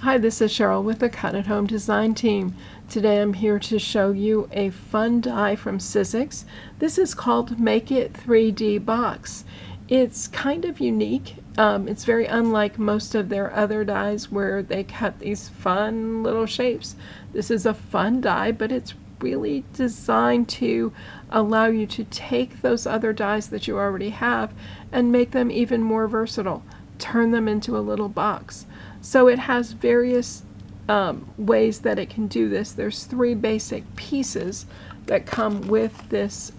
Hi, this is Cheryl with the Cut at Home Design Team. Today I'm here to show you a fun die from Sizzix. This is called Make-It 3D Box. It's kind of unique. It's very unlike most of their other dies where they cut these fun little shapes. This is a fun die, but it's really designed to allow you to take those other dies that you already have and make them even more versatile. Turn them into a little box. So it has various ways that it can do this. There's three basic pieces that come with this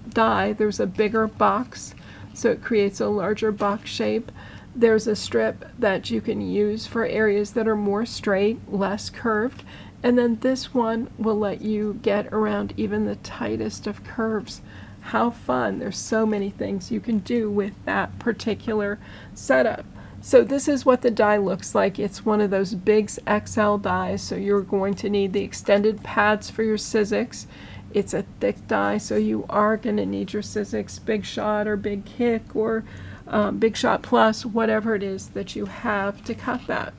die. There's a bigger box, so it creates a larger box shape. There's a strip that you can use for areas that are more straight, less curved. And then this one will let you get around even the tightest of curves. How fun. There's so many things you can do with that particular setup. So this is what the die looks like. It's one of those big XL dies, so you're going to need the extended pads for your Sizzix. It's a thick die, so you are going to need your Sizzix Big Shot or Big Kick or Big Shot Plus, whatever it is that you have to cut that.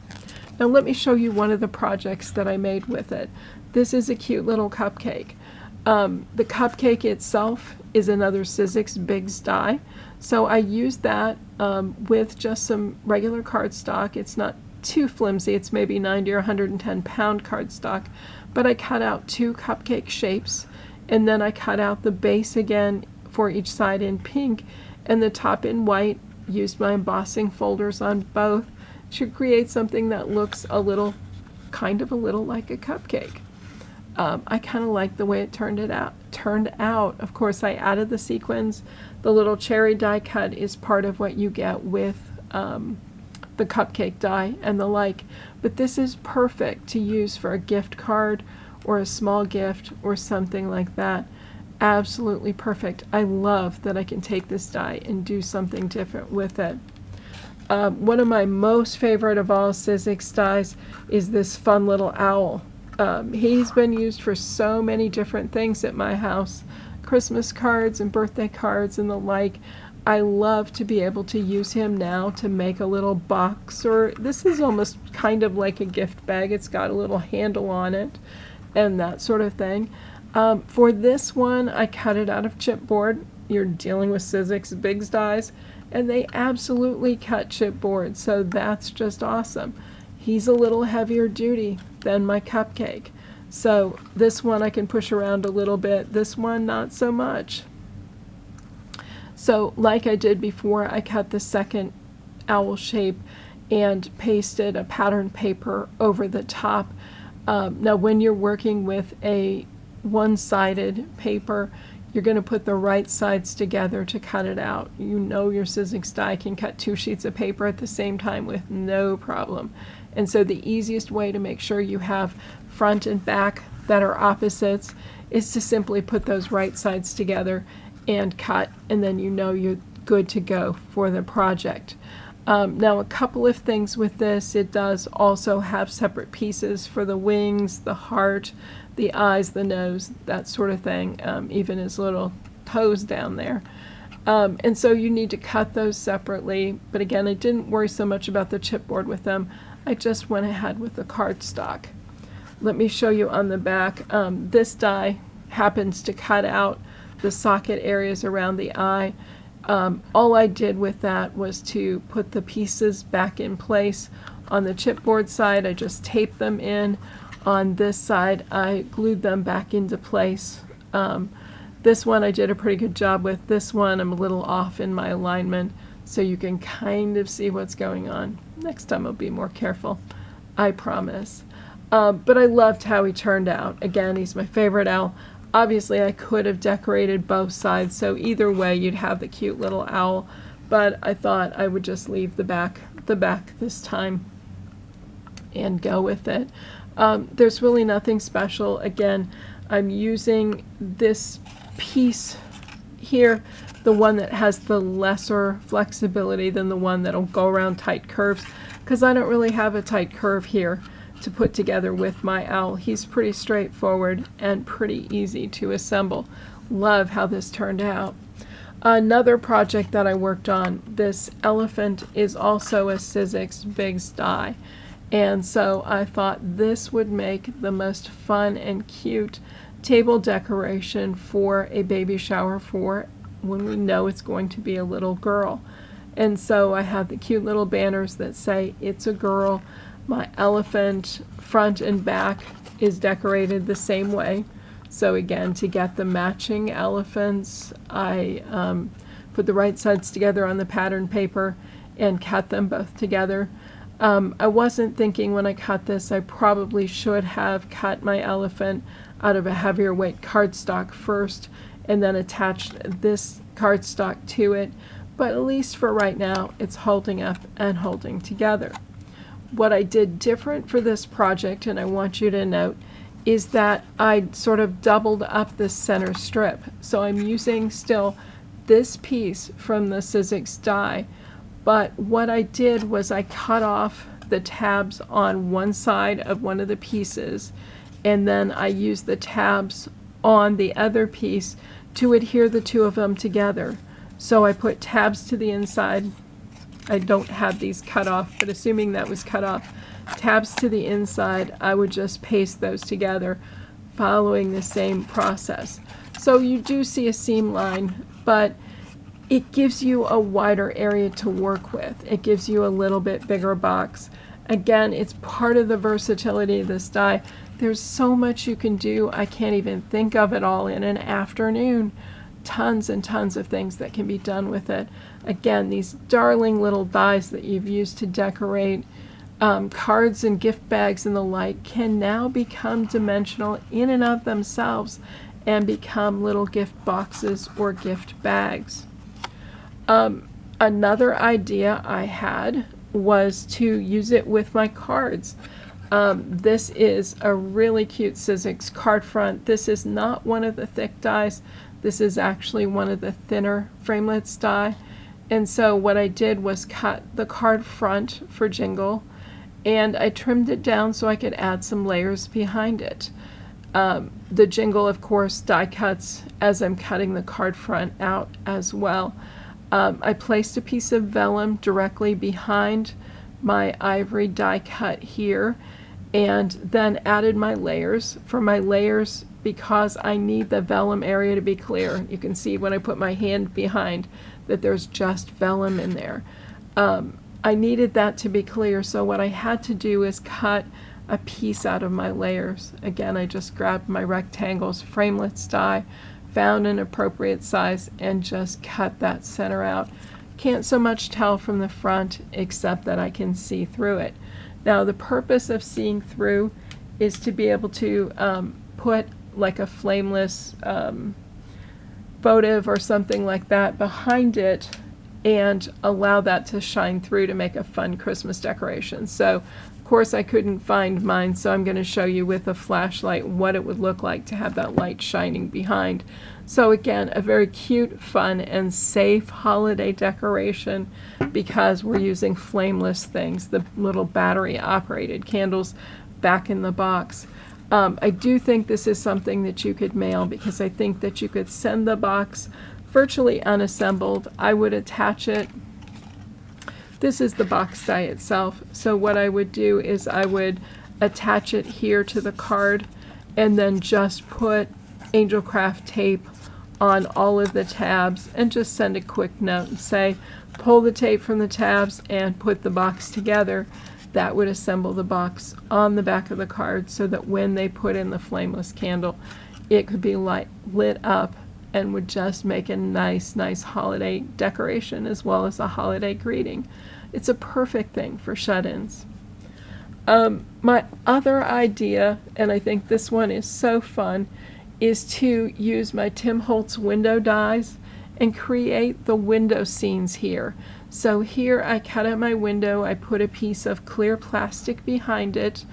Now let me show you one of the projects that I made with it. This is a cute little cupcake. The cupcake itself is another Sizzix Bigs die. So I used that with just some regular cardstock. It's not too flimsy. It's maybe 90 or 110 pound cardstock. But I cut out two cupcake shapes, and then I cut out the base again for each side in pink and the top in white. Used my embossing folders on both to create something that looks a little like a cupcake. I kind of like the way it turned out. Of course, I added the sequins. The little cherry die cut is part of what you get with the cupcake die and the like. But this is perfect to use for a gift card or a small gift or something like that. Absolutely perfect. I love that I can take this die and do something different with it. One of my most favorite of all Sizzix dies is this fun little owl. He's been used for so many different things at my house, Christmas cards and birthday cards and the like. I love to be able to use him now to make a little box, or this is almost kind of like a gift bag. It's got a little handle on it and that sort of thing. For this one, I cut it out of chipboard. You're dealing with Sizzix Bigs dies, and they absolutely cut chipboard, so that's just awesome. He's a little heavier duty than my cupcake. So this one I can push around a little bit, this one not so much. So like I did before, I cut the second owl shape and pasted a pattern paper over the top. Now when you're working with a one-sided paper, you're going to put the right sides together to cut it out. You know your Sizzix die can cut two sheets of paper at the same time with no problem. And so the easiest way to make sure you have front and back that are opposites is to simply put those right sides together and cut, and then you know you're good to go for the project. Now a couple of things with this. It does also have separate pieces for the wings, the heart, the eyes, the nose, that sort of thing, even his little toes down there. And so you need to cut those separately. But again, I didn't worry so much about the chipboard with them. I just went ahead with the cardstock. Let me show you on the back. This die happens to cut out the socket areas around the eye. All I did with that was to put the pieces back in place. On the chipboard side, I just taped them in. On this side, I glued them back into place. This one I did a pretty good job with. This one I'm a little off in my alignment, so you can kind of see what's going on. Next time I'll be more careful, I promise. But I loved how he turned out. Again, he's my favorite owl. Obviously I could have decorated both sides, so either way you'd have the cute little owl, but I thought I would just leave the back this time and go with it. There's really nothing special. Again, I'm using this piece here, the one that has the lesser flexibility than the one that'll go around tight curves, because I don't really have a tight curve here to put together with my owl. He's pretty straightforward and pretty easy to assemble. Love how this turned out. Another project that I worked on, this elephant is also a Sizzix Bigs die. And so I thought this would make the most fun and cute table decoration for a baby shower for when we know it's going to be a little girl. And so I have the cute little banners that say it's a girl. My elephant front and back is decorated the same way. So again, to get the matching elephants, I put the right sides together on the pattern paper and cut them both together. I wasn't thinking when I cut this I probably should have cut my elephant out of a heavier weight cardstock first and then attached this cardstock to it, but at least for right now it's holding up and holding together. What I did different for this project, and I want you to note, is that I sort of doubled up the center strip. So I'm using still this piece from the Sizzix die, but what I did was I cut off the tabs on one side of one of the pieces, and then I used the tabs on the other piece to adhere the two of them together. So I put tabs to the inside. I don't have these cut off, but assuming that was cut off, tabs to the inside, I would just paste those together following the same process. So you do see a seam line, but it gives you a wider area to work with. It gives you a little bit bigger box. Again, it's part of the versatility of this die. There's so much you can do. I can't even think of it all in an afternoon. Tons and tons of things that can be done with it. Again, these darling little dies that you've used to decorate cards and gift bags and the like can now become dimensional in and of themselves and become little gift boxes or gift bags. Another idea I had was to use it with my cards. This is a really cute Sizzix card front. This is not one of the thick dies. This is actually one of the thinner framelits die. And so what I did was cut the card front for Jingle, and I trimmed it down so I could add some layers behind it. The Jingle, of course, die cuts as I'm cutting the card front out as well. I placed a piece of vellum directly behind my ivory die cut here, and then added my layers. For my layers, because I need the vellum area to be clear, you can see when I put my hand behind that there's just vellum in there. I needed that to be clear, so what I had to do is cut a piece out of my layers. Again, I just grabbed my rectangles, framelits die, found an appropriate size, and just cut that center out. Can't so much tell from the front except that I can see through it. Now the purpose of seeing through is to be able to put like a flameless votive or something like that behind it and allow that to shine through to make a fun Christmas decoration. So of course I couldn't find mine, so I'm going to show you with a flashlight what it would look like to have that light shining behind. So again, a very cute, fun, and safe holiday decoration because we're using flameless things, the little battery-operated candles back in the box. I do think this is something that you could mail because I think that you could send the box virtually unassembled. I would attach it. This is the box die itself. So what I would do is I would attach it here to the card and then just put Angel Craft tape on all of the tabs and just send a quick note and say, pull the tape from the tabs and put the box together. That would assemble the box on the back of the card so that when they put in the flameless candle, it could be lit up and would just make a nice holiday decoration as well as a holiday greeting. It's a perfect thing for shut-ins. My other idea, and I think this one is so fun, is to use my Tim Holtz window dies and create the window scenes here. So here I cut out my window, I put a piece of clear plastic behind it.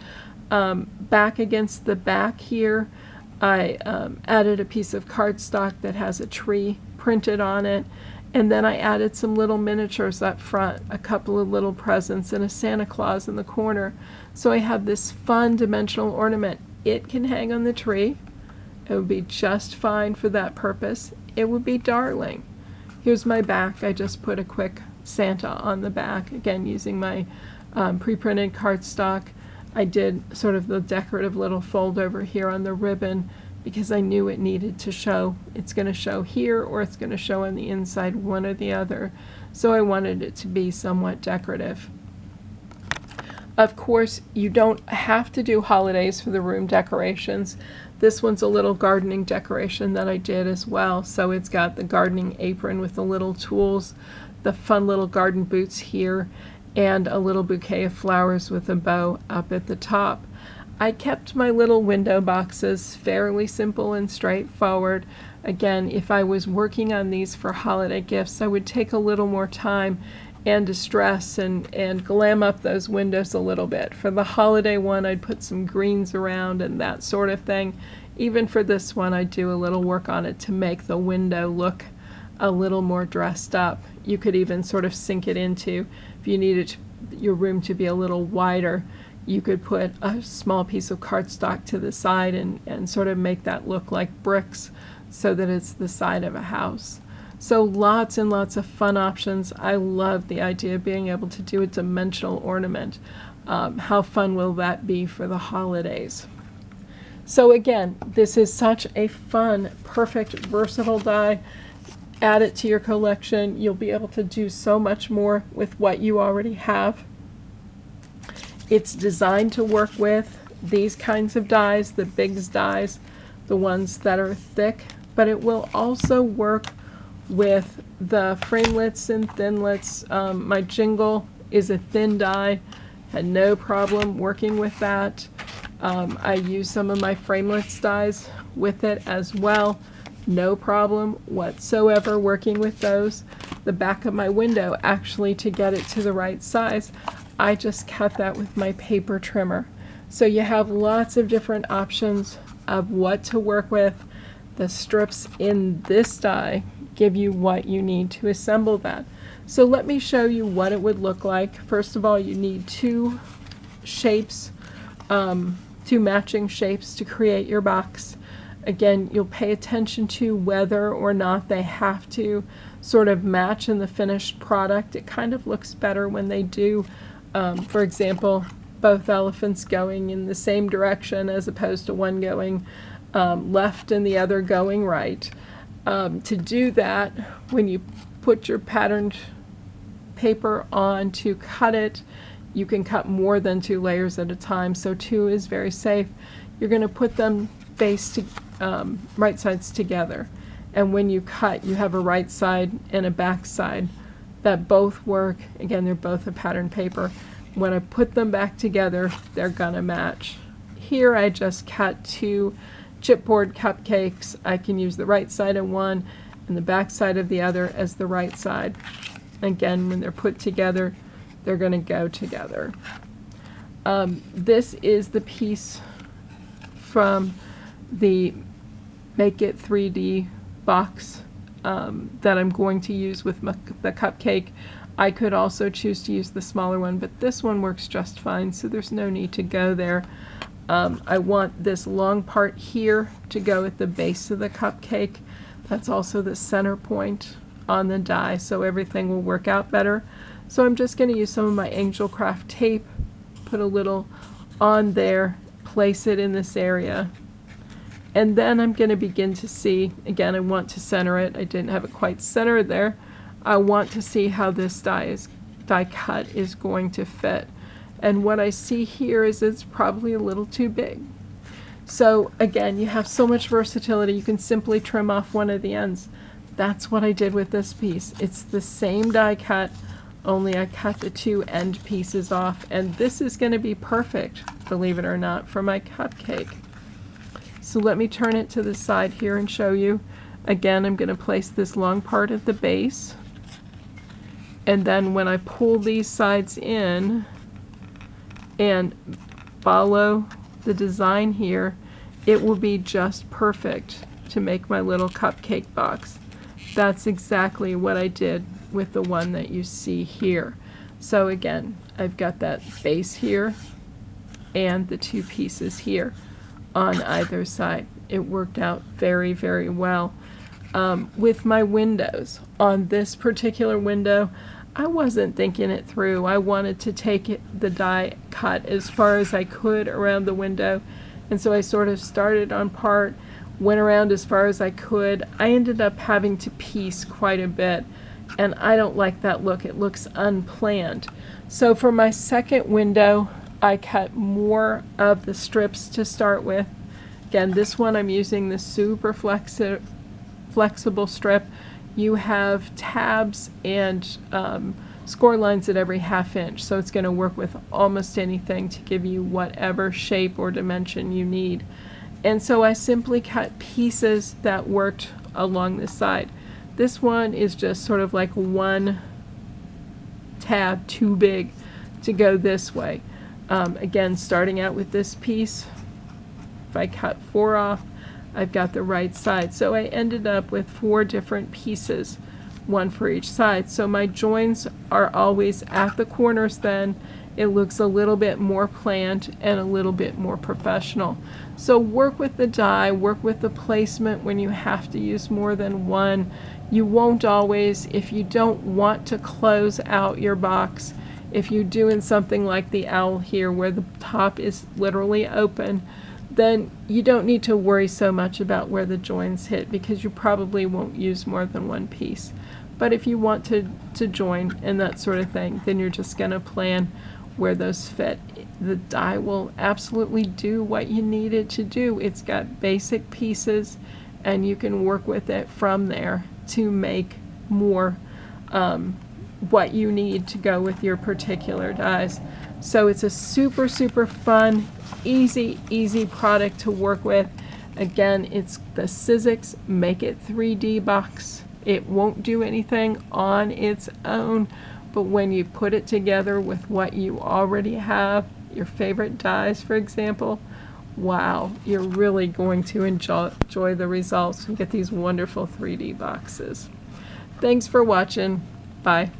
Back against the back here, I added a piece of cardstock that has a tree printed on it, and then I added some little miniatures up front, a couple of little presents and a Santa Claus in the corner. So I have this fun dimensional ornament. It can hang on the tree. It would be just fine for that purpose. It would be darling. Here's my back. I just put a quick Santa on the back, again using my pre-printed cardstock. I did sort of the decorative little fold over here on the ribbon because I knew it needed to show. It's going to show here or it's going to show on the inside, one or the other. So I wanted it to be somewhat decorative. Of course, you don't have to do holidays for the room decorations. This one's a little gardening decoration that I did as well. So it's got the gardening apron with the little tools, the fun little garden boots here, and a little bouquet of flowers with a bow up at the top. I kept my little window boxes fairly simple and straightforward. Again, if I was working on these for holiday gifts, I would take a little more time and distress and glam up those windows a little bit. For the holiday one, I'd put some greens around and that sort of thing. Even for this one, I'd do a little work on it to make the window look a little more dressed up. You could even sort of sink it into, if you needed your room to be a little wider, you could put a small piece of cardstock to the side and sort of make that look like bricks so that it's the side of a house. So lots and lots of fun options. I love the idea of being able to do a dimensional ornament. How fun will that be for the holidays? So again, this is such a fun, perfect, versatile die. Add it to your collection. You'll be able to do so much more with what you already have. It's designed to work with these kinds of dies, the Biggs dies, the ones that are thick, but it will also work with the framelits and thinlits. My Jingle is a thin die, had no problem working with that. I use some of my framelits dies with it as well. No problem whatsoever working with those. The back of my window, actually, to get it to the right size, I just cut that with my paper trimmer. So you have lots of different options of what to work with. The strips in this die give you what you need to assemble that. So let me show you what it would look like. First of all, you need two shapes, two matching shapes to create your box. Again, you'll pay attention to whether or not they have to sort of match in the finished product. It kind of looks better when they do. For example, both elephants going in the same direction as opposed to one going left and the other going right. To do that, when you put your patterned paper on to cut it, you can cut more than 2 layers at a time, so 2 is very safe. You're going to put them right sides together, and when you cut, you have a right side and a back side that both work. Again, they're both a patterned paper. When I put them back together, they're gonna match. Here I just cut 2 chipboard cupcakes. I can use the right side of one and the back side of the other as the right side. Again, when they're put together, they're going to go together. This is the piece from the Make-It 3D box that I'm going to use with the cupcake. I could also choose to use the smaller one, but this one works just fine, so there's no need to go there. I want this long part here to go at the base of the cupcake. That's also the center point on the die, so everything will work out better. So I'm just going to use some of my Angel Craft tape, put a little on there, place it in this area, and then I'm going to begin to see, again, I want to center it. I didn't have it quite centered there. I want to see how this die cut is going to fit. And what I see here is it's probably a little too big. So again, you have so much versatility. You can simply trim off one of the ends. That's what I did with this piece. It's the same die cut, only I cut the 2 end pieces off. And this is going to be perfect, believe it or not, for my cupcake. So let me turn it to the side here and show you. Again, I'm going to place this long part at the base. And then when I pull these sides in and follow the design here, it will be just perfect to make my little cupcake box. That's exactly what I did with the one that you see here. So again, I've got that base here and the 2 pieces here on either side. It worked out very, very well. With my windows, on this particular window, I wasn't thinking it through. I wanted to take the die cut as far as I could around the window, and so I sort of started on part, went around as far as I could. I ended up having to piece quite a bit, and I don't like that look. It looks unplanned. So for my second window, I cut more of the strips to start with. Again, this one I'm using the super flexible strip. You have tabs and score lines at every 1/2 inch, so it's going to work with almost anything to give you whatever shape or dimension you need. And so I simply cut pieces that worked along the side. This one is just sort of like one tab too big to go this way. Again, starting out with this piece, if I cut 4 off, I've got the right side. So I ended up with 4 different pieces, one for each side. So my joins are always at the corners then. It looks a little bit more planned and a little bit more professional. So work with the die, work with the placement when you have to use more than one. You won't always, if you don't want to close out your box, if you're doing something like the owl here where the top is literally open, then you don't need to worry so much about where the joins hit because you probably won't use more than one piece. But if you want to join and that sort of thing, then you're just going to plan where those fit. The die will absolutely do what you need it to do. It's got basic pieces and you can work with it from there to make more what you need to go with your particular dies. So it's a super fun, easy product to work with. Again, it's the Sizzix Make-It 3D box. It won't do anything on its own, but when you put it together with what you already have, your favorite dies, for example, wow, you're really going to enjoy the results and get these wonderful 3D boxes. Thanks for watching. Bye.